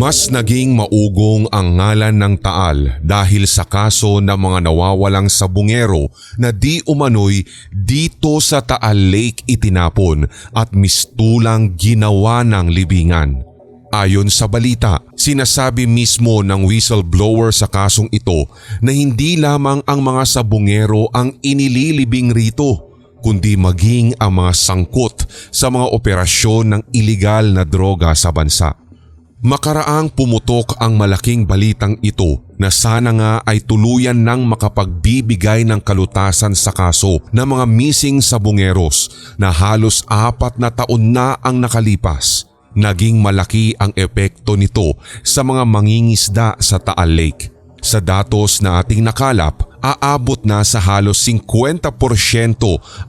Mas naging maugong ang ngalan ng Taal dahil sa kaso ng mga nawawalang sabungero na di umano'y dito sa Taal Lake itinapon at mistulang ginawa ng libingan. Ayon sa balita, sinasabi mismo ng whistleblower sa kasong ito na hindi lamang ang mga sabungero ang inililibing rito, kundi maging ang mga sangkot sa mga operasyon ng iligal na droga sa bansa. Makaraang pumutok ang malaking balitang ito na sana nga ay tuluyan nang makapagbibigay ng kalutasan sa kaso ng mga missing sabungeros na halos 4 na taon na ang nakalipas. Naging malaki ang epekto nito sa mga mangingisda sa Taal Lake. Sa datos na ating nakalap, aabot na sa halos 50%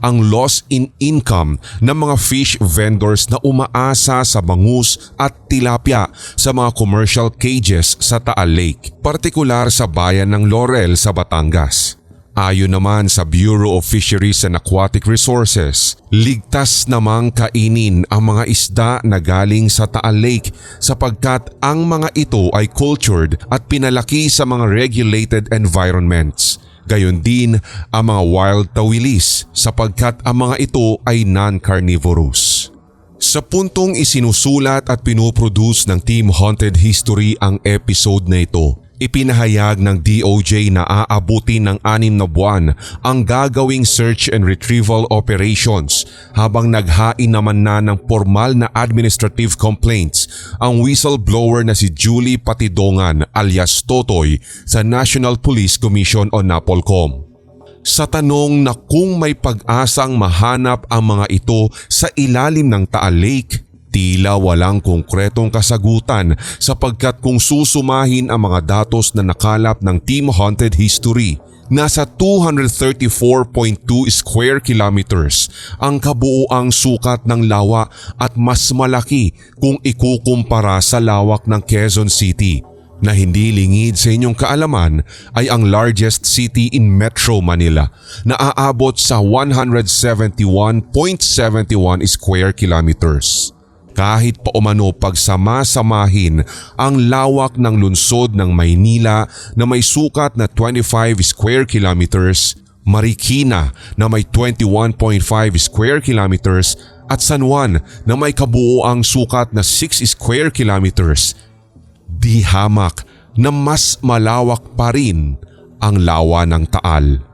ang loss in income ng mga fish vendors na umaasa sa bangus at tilapia sa mga commercial cages sa Taal Lake, partikular sa bayan ng Laurel sa Batangas. Ayon naman sa Bureau of Fisheries and Aquatic Resources, ligtas namang kainin ang mga isda na galing sa Taal Lake sapagkat ang mga ito ay cultured at pinalaki sa mga regulated environments. Gayon din ang mga wild tawilis sapagkat ang mga ito ay non-carnivorous. Sa puntong isinusulat at pinoproduce ng Team Haunted History ang episode na ito, ipinahayag ng DOJ na aabutin ng 6 na buwan ang gagawing search and retrieval operations habang naghain naman na ng formal na administrative complaints ang whistleblower na si Julie Patidongan alias Totoy sa National Police Commission o NAPOLCOM. Sa tanong na kung may pag-asang mahanap ang mga ito sa ilalim ng Taal Lake, tila walang konkretong kasagutan sapagkat kung susumahin ang mga datos na nakalap ng Team Haunted History, nasa 234.2 square kilometers ang kabuuang sukat ng lawa at mas malaki kung ikukumpara sa lawak ng Quezon City na hindi lingid sa inyong kaalaman ay ang largest city in Metro Manila na aabot sa 171.71 square kilometers. Kahit pa umano pagsama-samahin ang lawak ng lungsod ng Maynila na may sukat na 25 square kilometers, Marikina na may 21.5 square kilometers at San Juan na may kabuuang sukat na 6 square kilometers, di hamak na mas malawak pa rin ang lawa ng Taal.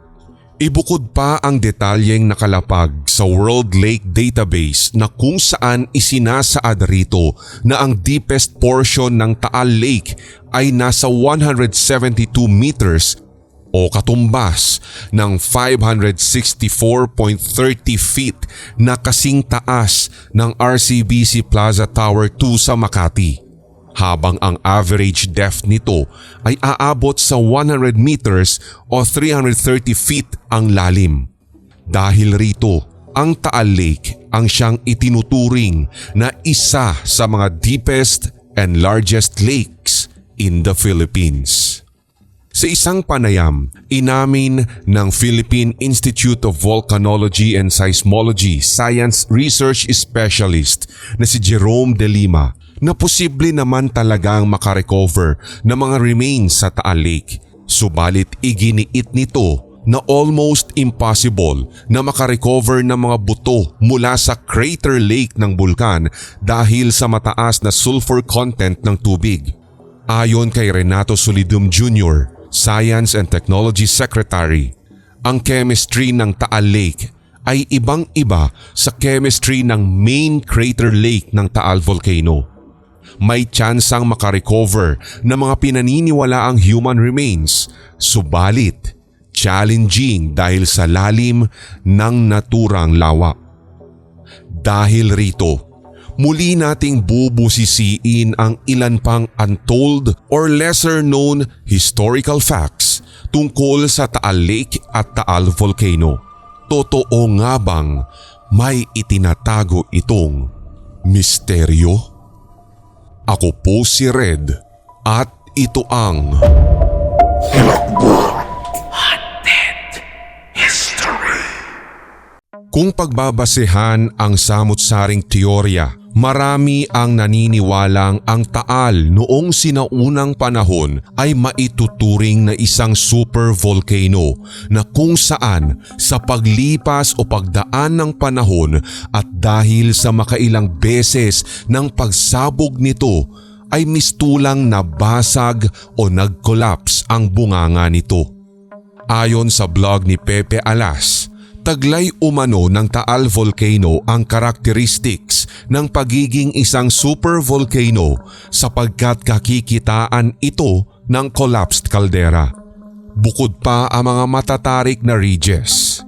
Ibukod pa ang detalyeng nakalapag sa World Lake Database na kung saan isinasaad rito na ang deepest portion ng Taal Lake ay nasa 172 meters o katumbas ng 564.30 feet na kasing taas ng RCBC Plaza Tower 2 sa Makati. Habang ang average depth nito ay aabot sa 100 meters o 330 feet ang lalim. Dahil rito, ang Taal Lake ang siyang itinuturing na isa sa mga deepest and largest lakes in the Philippines. Sa isang panayam, inamin ng Philippine Institute of Volcanology and Seismology Science Research Specialist na si Jerome De Lima na posible naman talagang makarecover ng mga remains sa Taal Lake. Subalit iginiit nito na almost impossible na makarecover ng mga buto mula sa crater lake ng bulkan dahil sa mataas na sulfur content ng tubig. Ayon kay Renato Solidum Jr., Science and Technology Secretary, ang chemistry ng Taal Lake ay ibang-iba sa chemistry ng main crater lake ng Taal Volcano. May tsansang makarecover ng mga pinaniniwalaang human remains, subalit challenging dahil sa lalim ng naturang lawa. Dahil rito, muli nating bubusisiin ang ilan pang untold or lesser known historical facts tungkol sa Taal Lake at Taal Volcano. Totoo nga bang may itinatago itong misteryo? Ako po si Red at ito ang Haunted History. Kung pagbabasehan ang samut-saring teorya, Marami ang naniniwalang ang Taal noong sinaunang panahon ay maituturing na isang supervolcano na kung saan sa paglipas o pagdaan ng panahon at dahil sa makailang beses ng pagsabog nito ay mistulang nabasag o nag-collapse ang bunganga nito. Ayon sa blog ni Pepe Alas, taglay umano ng Taal Volcano ang characteristics ng pagiging isang supervolcano sapagkat kakikitaan ito ng collapsed caldera. Bukod pa ang mga matatarik na ridges.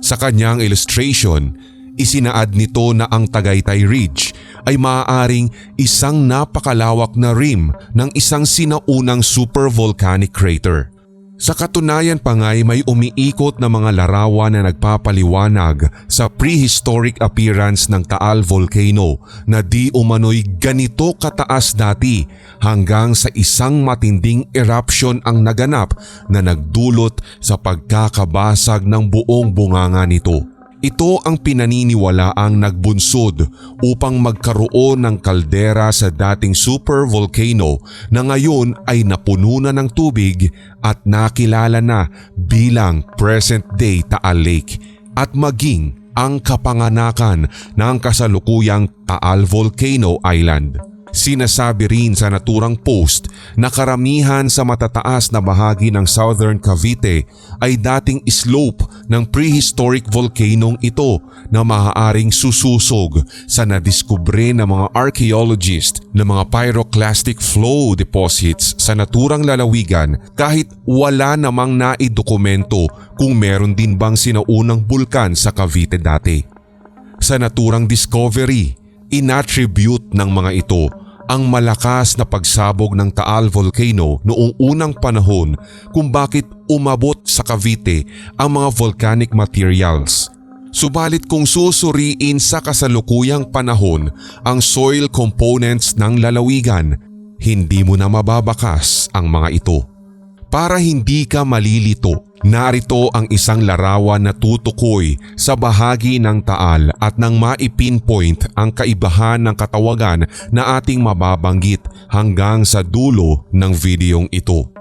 Sa kanyang illustration, isinaad nito na ang Tagaytay Ridge ay maaaring isang napakalawak na rim ng isang sinaunang supervolcanic crater. Sa katunayan pa nga'y may umiikot na mga larawan na nagpapaliwanag sa prehistoric appearance ng Taal Volcano na di umano'y ganito kataas dati hanggang sa isang matinding eruption ang naganap na nagdulot sa pagkakabasag ng buong bunganga nito. Ito ang pinaniniwalaang nagbunsod upang magkaroon ng kaldera sa dating supervolcano na ngayon ay napuno na ng tubig at nakilala na bilang present-day Taal Lake at maging ang kapanganakan ng kasalukuyang Taal Volcano Island. Sinasabi rin sa naturang post na karamihan sa matataas na bahagi ng Southern Cavite ay dating slope ng prehistoric volcanong ito na maaaring sususog sa nadiskubre ng mga archaeologist na mga pyroclastic flow deposits sa naturang lalawigan kahit wala namang naidokumento kung meron din bang sinaunang bulkan sa Cavite dati. Sa naturang discovery, inattribute ng mga ito ang malakas na pagsabog ng Taal Volcano noong unang panahon kung bakit umabot sa Cavite ang mga volcanic materials. Subalit kung susuriin sa kasalukuyang panahon ang soil components ng lalawigan, hindi mo na mababakas ang mga ito. Para hindi ka malilito, narito ang isang larawan na tutukoy sa bahagi ng Taal at nang maipinpoint ang kaibahan ng katawagan na ating mababanggit hanggang sa dulo ng videong ito.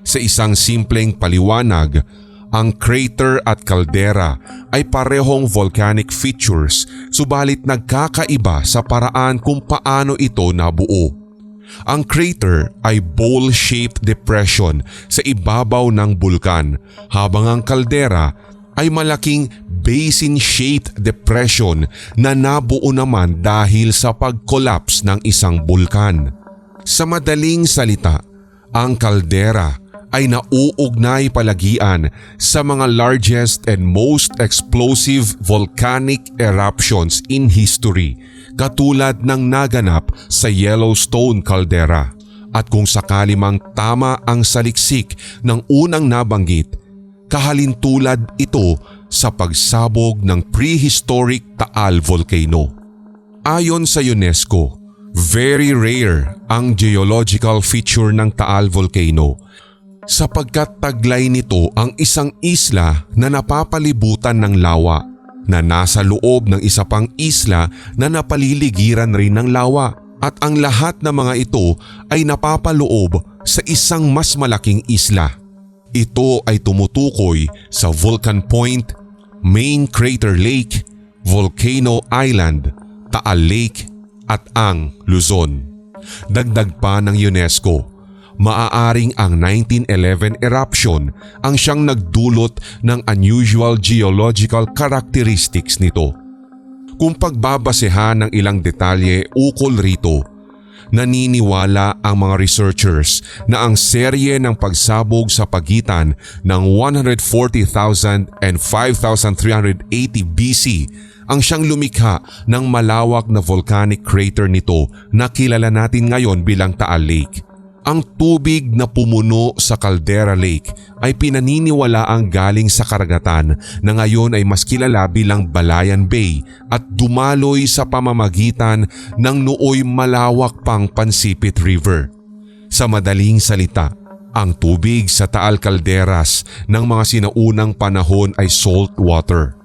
Sa isang simpleng paliwanag, ang crater at caldera ay parehong volcanic features subalit nagkakaiba sa paraan kung paano ito nabuo. Ang crater ay bowl-shaped depression sa ibabaw ng bulkan habang ang kaldera ay malaking basin-shaped depression na nabuo naman dahil sa pag-collapse ng isang bulkan. Sa madaling salita, ang kaldera ay nauugnay palagian sa mga largest and most explosive volcanic eruptions in history katulad ng naganap sa Yellowstone Caldera. At kung sakali mang tama ang saliksik ng unang nabanggit, kahalintulad ito sa pagsabog ng prehistoric Taal Volcano. Ayon sa UNESCO, very rare ang geological feature ng Taal Volcano sapagkat taglay nito ang isang isla na napapalibutan ng lawa na nasa loob ng isa pang isla na napaliligiran rin ng lawa at ang lahat ng mga ito ay napapaloob sa isang mas malaking isla. Ito ay tumutukoy sa Volcan Point, Main Crater Lake, Volcano Island, Taal Lake at ang Luzon. Dagdag pa ng UNESCO, maaaring ang 1911 eruption ang siyang nagdulot ng unusual geological characteristics nito. Kung pagbabasehan ng ilang detalye ukol rito, naniniwala ang mga researchers na ang serye ng pagsabog sa pagitan ng 140,000 and 5,380 BC ang siyang lumikha ng malawak na volcanic crater nito na kilala natin ngayon bilang Taal Lake. Ang tubig na pumuno sa Caldera Lake ay pinaniniwalaang galing sa karagatan na ngayon ay mas kilala bilang Balayan Bay at dumaloy sa pamamagitan ng nooy malawak pang Pansipit River. Sa madaling salita, ang tubig sa Taal Calderas ng mga sinaunang panahon ay salt water.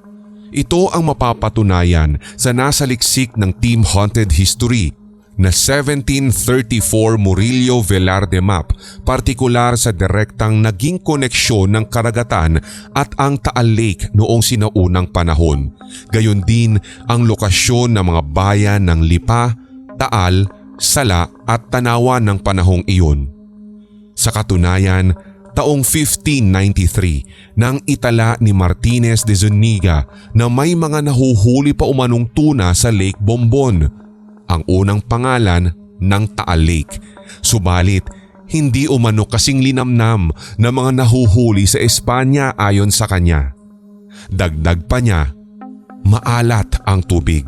Ito ang mapapatunayan sa nasaliksik ng Team Haunted History na 1734 Murillo Velarde map, partikular sa direktang naging koneksyon ng karagatan at ang Taal Lake noong sinaunang panahon. Gayon din ang lokasyon ng mga bayan ng Lipa, Taal, Sala at Tanawan ng panahong iyon. Sa katunayan, taong 1593 nang itala ni Martinez de Zuniga na may mga nahuhuli pa umanong tuna sa Lake Bombon, ang unang pangalan ng Taal Lake. Subalit, hindi umano kasing linamnam na mga nahuhuli sa Espanya ayon sa kanya. Dagdag pa niya, maalat ang tubig.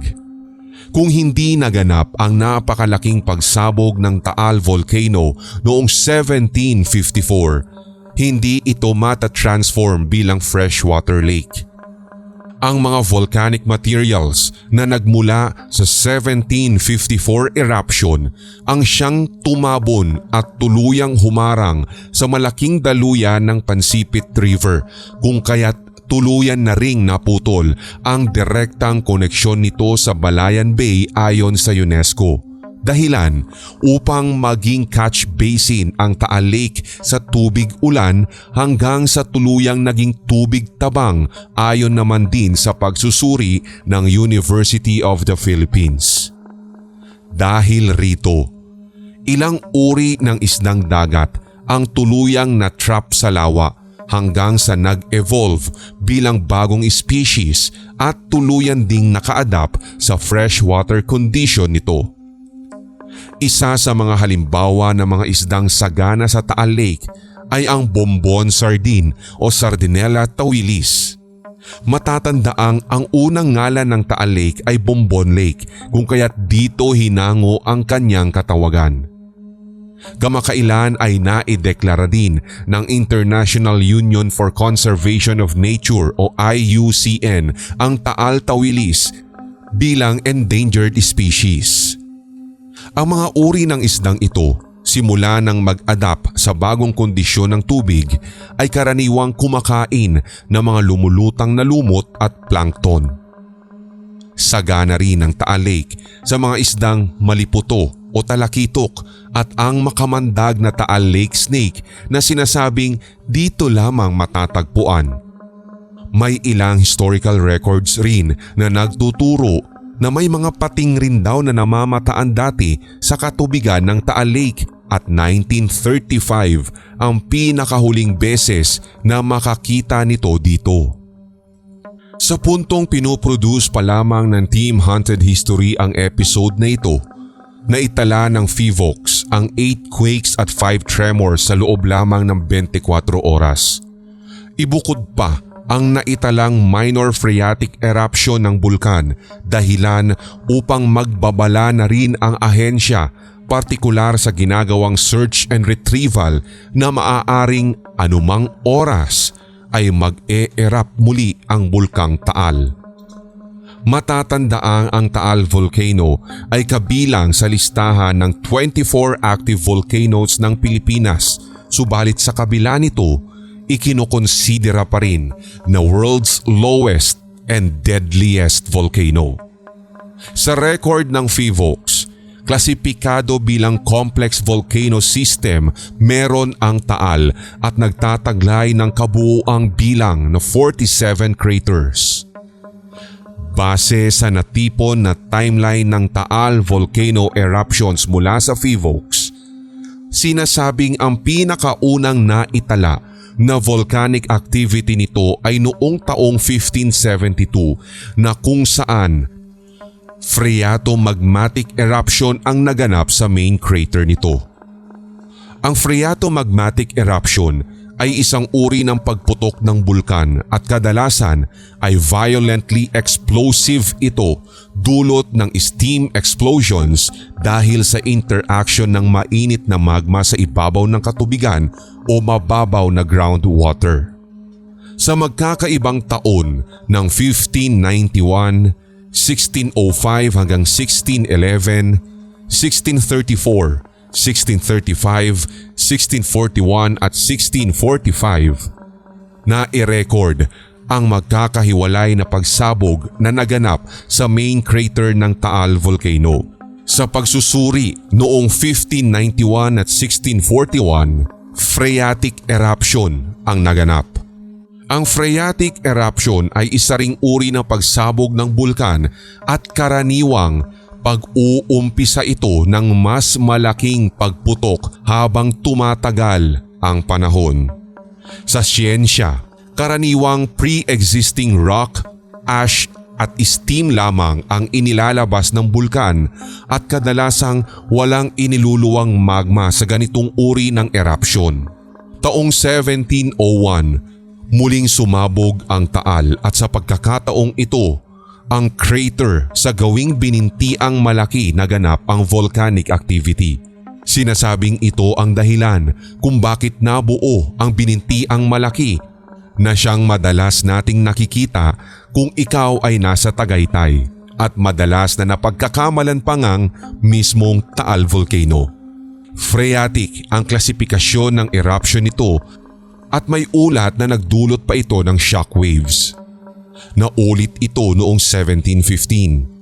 Kung hindi naganap ang napakalaking pagsabog ng Taal Volcano noong 1754, hindi ito mata-transform bilang freshwater lake. Ang mga volcanic materials na nagmula sa 1754 eruption ang siyang tumabon at tuluyang humarang sa malaking daluyan ng Pansipit River, kung kaya't tuluyan na ring naputol ang direktang koneksyon nito sa Balayan Bay ayon sa UNESCO. Dahilan upang maging catch basin ang Taal Lake sa tubig ulan hanggang sa tuluyang naging tubig tabang ayon naman din sa pagsusuri ng University of the Philippines. Dahil rito, ilang uri ng isdang dagat ang tuluyang na-trap sa lawa hanggang sa nag-evolve bilang bagong species at tuluyan ding naka-adapt sa freshwater condition nito. Isa sa mga halimbawa ng mga isdang sagana sa Taal Lake ay ang bombon sardine o Sardinella tawilis. Matatandaang ang unang ngalan ng Taal Lake ay Bombon Lake, kung kaya't dito hinango ang kanyang katawagan. Kamakailan ay naideklara din ng International Union for Conservation of Nature o IUCN ang Taal tawilis bilang endangered species. Ang mga uri ng isdang ito, simula nang mag-adapt sa bagong kondisyon ng tubig, ay karaniwang kumakain ng mga lumulutang na lumot at plankton. Sagana rin ang Taal Lake sa mga isdang maliputo o talakitok at ang makamandag na Taal Lake snake na sinasabing dito lamang matatagpuan. May ilang historical records rin na nagtuturo na may mga pating rin daw na namamataan dati sa katubigan ng Taal Lake at 1935 ang pinakahuling beses na makakita nito dito. Sa puntong pinoproduce pa lamang ng Team Haunted History ang episode na ito, naitala ng FIVOX ang 8 quakes at 5 tremors sa loob lamang ng 24 oras. Ibukod pa ang naitalang minor phreatic eruption ng bulkan, dahilan upang magbabala na rin ang ahensya, partikular sa ginagawang search and retrieval na maaaring anumang oras ay mag-e-erupt muli ang bulkang Taal. Matatandaang ang Taal Volcano ay kabilang sa listahan ng 24 active volcanoes ng Pilipinas, subalit sa kabila nito, ikinokonsidera pa rin na world's lowest and deadliest volcano. Sa record ng FIVOX, klasipikado bilang complex volcano system, meron ang Taal at nagtataglay ng kabuuang bilang na 47 craters. Base sa natipon na timeline ng Taal volcano eruptions mula sa FIVOX, sinasabing ang pinakaunang naitala na volcanic activity nito ay noong taong 1572 na kung saan phreatomagmatic eruption ang naganap sa main crater nito. Ang phreatomagmatic eruption ay isang uri ng pagputok ng bulkan at kadalasan ay violently explosive ito dulot ng steam explosions dahil sa interaction ng mainit na magma sa ibabaw ng katubigan o mababaw na groundwater. Sa magkakaibang taon ng 1591, 1605 hanggang 1611, 1634, 1635, 1641 at 1645, na i-record ang magkakahiwalay na pagsabog na naganap sa main crater ng Taal Volcano. Sa pagsusuri noong 1591 at 1641, phreatic eruption ang naganap. Ang phreatic eruption ay isa ring uri ng pagsabog ng bulkan at karaniwang pag-uumpisa ito ng mas malaking pagputok habang tumatagal ang panahon. Sa siyensya, karaniwang pre-existing rock, ash at steam lamang ang inilalabas ng bulkan at kadalasang walang iniluluwang magma sa ganitong uri ng eruption. Taong 1701, muling sumabog ang Taal at sa pagkakataong ito, ang crater sa gawing binintiang malaki na ganap ang volcanic activity. Sinasabing ito ang dahilan kung bakit nabuo ang binintiang malaki na siyang madalas nating nakikita kung ikaw ay nasa Tagaytay at madalas na napagkakamalan pa ngang mismong Taal Volcano. Phreatic ang klasifikasyon ng eruption nito at may ulat na nagdulot pa ito ng shockwaves. Naulit ito noong 1715.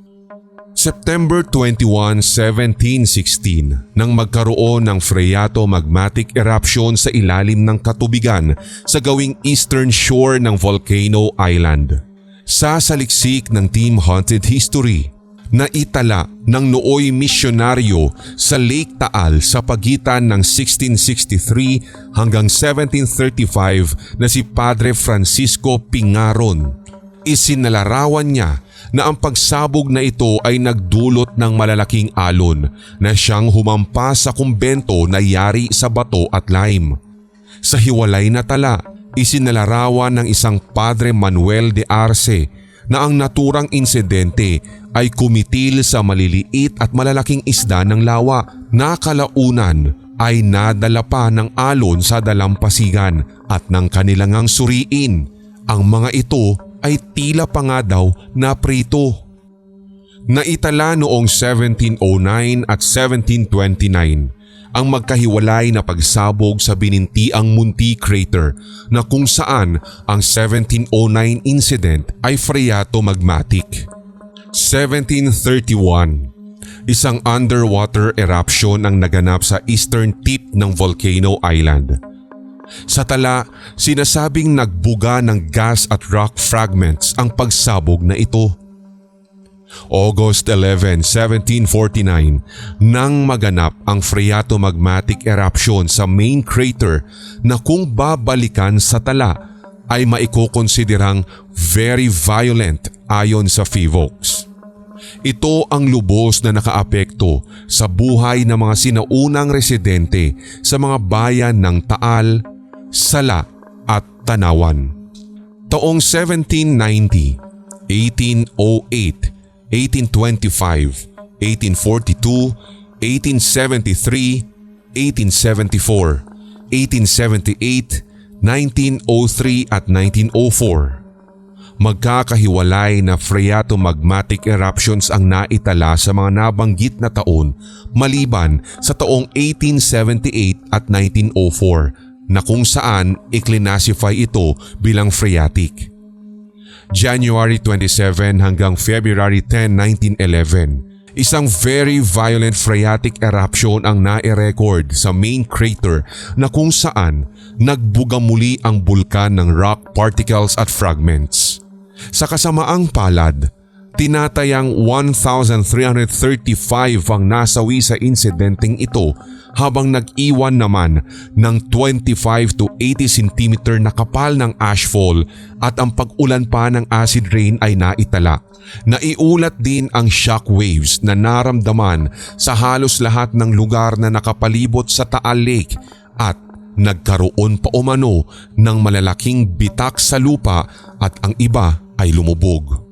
September 21, 1716 nang magkaroon ng phreato-magmatic eruption sa ilalim ng katubigan sa gawing eastern shore ng Volcano Island. Sa saliksik ng Team Haunted History, naitala ng nooy misyonaryo sa Lake Taal sa pagitan ng 1663 hanggang 1735 na si Padre Francisco Pingaron. Isinalarawan niya na ang pagsabog na ito ay nagdulot ng malalaking alon na siyang humampas sa kumbento na yari sa bato at lime. Sa hiwalay na tala, isinalarawan ng isang Padre Manuel de Arce na ang naturang insidente ay kumitil sa maliliit at malalaking isda ng lawa na kalaunan ay nadala pa ng alon sa dalampasigan at nang kanilangang suriin, ang mga ito ay tila pa nga daw na prito. Naitala noong 1709 at 1729 ang magkahiwalay na pagsabog sa binintiang Munti Crater na kung saan ang 1709 incident ay phreato-magmatic. 1731, isang underwater eruption ang naganap sa eastern tip ng Volcano Island. Sa tala, sinasabing nagbuga ng gas at rock fragments ang pagsabog na ito. August 11, 1749 nang maganap ang phreato-magmatic eruption sa main crater na kung babalikan sa tala ay maikukonsiderang very violent ayon sa PHIVOLCS. Ito ang lubos na nakaapekto sa buhay ng mga sinaunang residente sa mga bayan ng Taal, Sala at Tanawan. Taong 1790, 1808, 1825, 1842, 1873, 1874, 1878, 1903 at 1904. Magkakahiwalay na phreato-magmatic eruptions ang naitala sa mga nabanggit na taon maliban sa taong 1878 at 1904 na kung saan i-classify ito bilang phreatic. January 27 hanggang February 10, 1911, isang very violent phreatic eruption ang nai-record sa main crater na kung saan nagbuga muli ang bulkan ng rock particles at fragments. Sa kasamaang palad, tinatayang 1,335 ang nasawi sa insidenteng ito habang nag-iwan naman ng 25 to 80 cm na kapal ng ashfall at ang pag-ulan pa ng acid rain ay naitala. Naiulat din ang shockwaves na naramdaman sa halos lahat ng lugar na nakapalibot sa Taal Lake at nagkaroon pa umano ng malalaking bitak sa lupa at ang iba ay lumubog.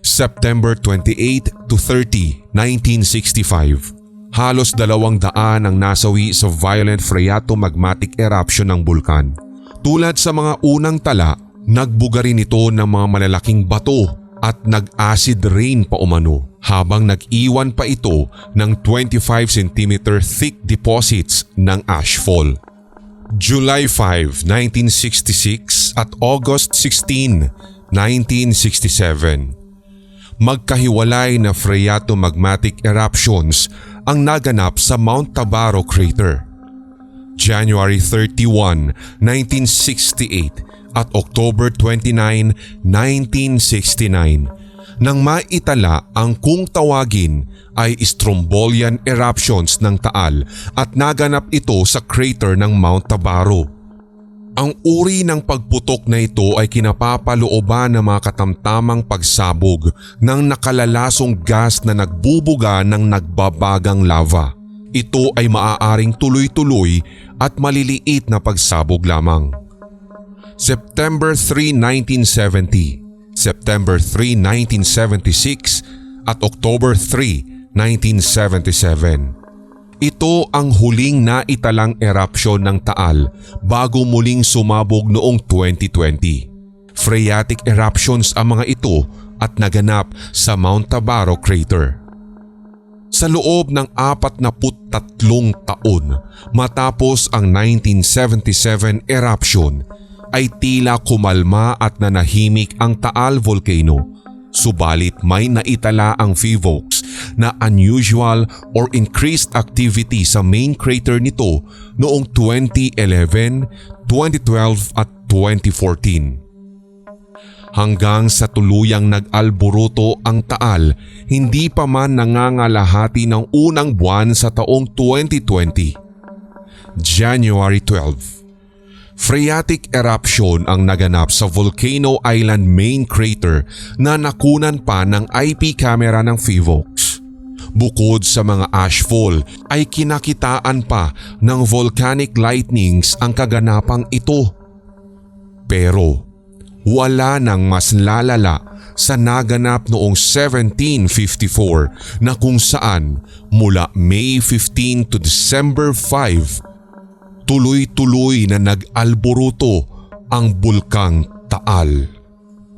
September 28 to 30, 1965. Halos 200 ang nasawi sa violent phreato-magmatic eruption ng bulkan. Tulad sa mga unang tala, nagbuga rin ito ng mga malalaking bato at nag-acid rain pa umano habang nag-iwan pa ito ng 25 cm thick deposits ng ashfall. July 5, 1966 at August 16, 1967. Magkahiwalay na phreatomagmatic eruptions ang naganap sa Mount Tabarro Crater. January 31, 1968 at October 29, 1969 nang maitala ang kung tawagin ay Strombolian eruptions ng Taal at naganap ito sa crater ng Mount Tabarro. Ang uri ng pagputok na ito ay kinapapalooban ng mga katamtamang pagsabog ng nakalalasong gas na nagbubuga ng nagbabagang lava. Ito ay maaaring tuloy-tuloy at maliliit na pagsabog lamang. September 3, 1970, September 3, 1976 at October 3, 1977. Ito ang huling naitalang erupsyon ng Taal bago muling sumabog noong 2020. Phreatic eruptions ang mga ito at naganap sa Mount Tabarro Crater. Sa loob ng 43 taon matapos ang 1977 eruption ay tila kumalma at nanahimik ang Taal Volcano. Subalit may naitala ang PHIVOLCS na unusual or increased activity sa main crater nito noong 2011, 2012 at 2014. Hanggang sa tuluyang nag-alboruto ang Taal, hindi pa man nangangalahati ng unang buwan sa taong 2020. January 12. Phreatic eruption ang naganap sa Volcano Island main crater na nakunan pa ng IP camera ng PHIVOLCS. Bukod sa mga ashfall ay kinakitaan pa ng volcanic lightnings ang kaganapang ito. Pero wala nang mas lalala sa naganap noong 1754 na kung saan mula May 15 to December 5 tuloy-tuloy na nag-alboruto ang bulkang Taal.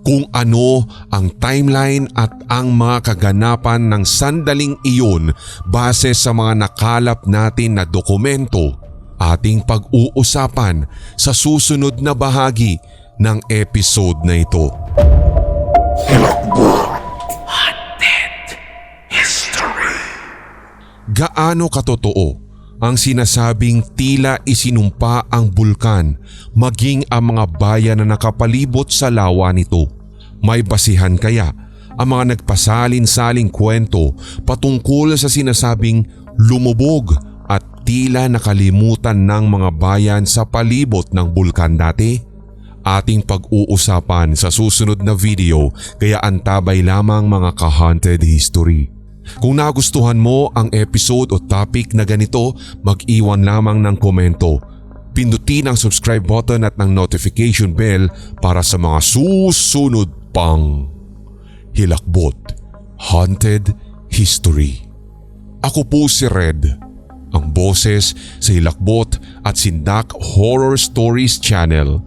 Kung ano ang timeline at ang mga kaganapan ng sandaling iyon base sa mga nakalap natin na dokumento, ating pag-uusapan sa susunod na bahagi ng episode na ito. Haunted History. Gaano katotoo ang sinasabing tila isinumpa ang bulkan maging ang mga bayan na nakapalibot sa lawa nito? May basihan kaya ang mga nagpasalin-saling kwento patungkol sa sinasabing lumubog at tila nakalimutan ng mga bayan sa palibot ng bulkan dati? Ating pag-uusapan sa susunod na video, kaya antabay lamang mga ka-haunted history. Kung nagustuhan mo ang episode o topic na ganito, mag-iwan lamang ng komento. Pindutin ang subscribe button at ng notification bell para sa mga susunod pang Hilakbot Haunted History. Ako po si Red, ang boses sa Hilakbot at Sindak Horror Stories Channel,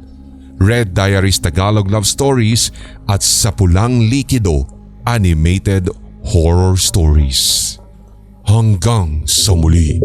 Red Diaries Tagalog Love Stories at Sa Pulang Likido Animated Horror Stories. Hanggang sa muli.